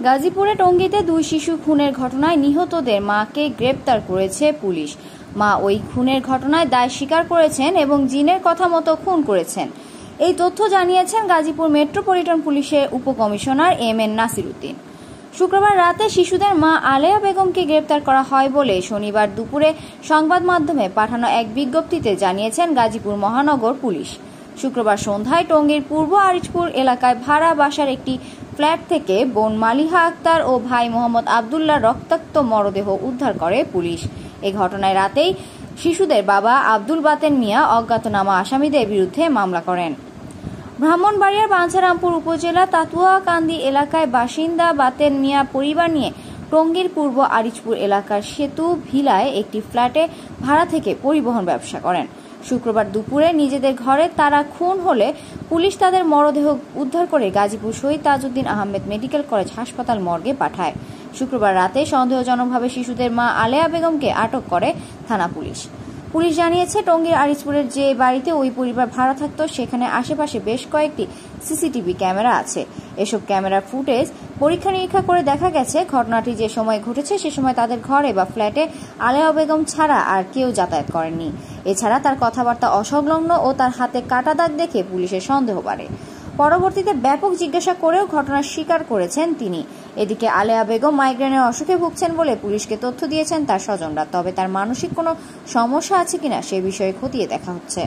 গাজীপুরে টঙ্গীতে দুই শিশু খুনের ঘটনায় নিহতদের মাকে গ্রেপ্তার করেছে পুলিশ। মা ওই খুনের ঘটনায় দায় স্বীকার করেছেন এবং জিনের কথা মতো খুন করেছেন। এই তথ্য জানিয়েছেন গাজীপুর মেট্রোপলিটন পুলিশের উপকমিশনার এম.এন. নাসির উদ্দিন। শুক্রবার রাতে শিশুদের মা আলেয়া বেগমকে গ্রেপ্তার করা হয় বলে শনিবার দুপুরে সংবাদ মাধ্যমে পাঠানো এক বিজ্ঞপ্তিতে জানিয়েছেন গাজীপুর মহানগর পুলিশ। শুক্রবার সন্ধ্যায় টঙ্গীর পূর্ব আরিচপুর এলাকায় ভাড়া বাসার একটি ফ্ল্যাট থেকে বোন মালিহা আক্তার ও ভাই মোহাম্মদ আবদুল্লাহর রক্তাক্ত মরদেহ উদ্ধার করে পুলিশ। এই ঘটনায় রাতেই শিশুদের বাবা আব্দুল বাতেন মিয়া অজ্ঞাতনামা আসামিদের বিরুদ্ধে মামলা করেন। ব্রাহ্মণবাড়িয়ার বাঞ্ছারামপুর উপজেলা তাতুয়াকান্দি এলাকায় বাসিন্দা বাতেন মিয়া পরিবার নিয়ে টঙ্গীর পূর্ব আরিচপুর এলাকার সেতু ভিলায় একটি ফ্ল্যাটে ভাড়া থেকে পরিবহন ব্যবসা করেন। শুক্রবার দুপুরে নিজেদের ঘরে তারা খুন হলে পুলিশ তাদের মরদেহ উদ্ধার করে গাজীপুর শহীদ তাজউদ্দিন আহমেদ মেডিকেল কলেজ হাসপাতাল মর্গে পাঠায়। শুক্রবার রাতে সন্দেহজনকভাবে শিশুদের মা আলেয়া বেগমকে আটক করে থানা পুলিশ। পুলিশ জানিয়েছে, টঙ্গীর আরিচপুরের যে বাড়িতে ওই পরিবার ভাড়া থাকত সেখানে আশেপাশে বেশ কয়েকটি সিসিটিভি ক্যামেরা আছে। এসব ক্যামেরার ফুটেজ পরীক্ষা নিরীক্ষা করে দেখা গেছে, ঘটনাটি যে সময় ঘটেছে সে সময় তাদের ঘরে বা ফ্ল্যাটে আলেয়া বেগম ছাড়া আর কেউ যাতায়াত করেননি। এছাড়া তার কথাবার্তা অসংলগ্ন ও তার হাতে কাটা দাগ দেখে পুলিশের সন্দেহ বাড়ে। পরবর্তীতে ব্যাপক জিজ্ঞাসা করেও ঘটনা স্বীকার করেছেন তিনি। এদিকে আলেয়া বেগম মাইগ্রেনের অসুখে ভুগছেন বলে পুলিশকে তথ্য দিয়েছেন তার স্বজনরা। তবে তার মানসিক কোনো সমস্যা আছে কিনা সে বিষয়ে খতিয়ে দেখা হচ্ছে।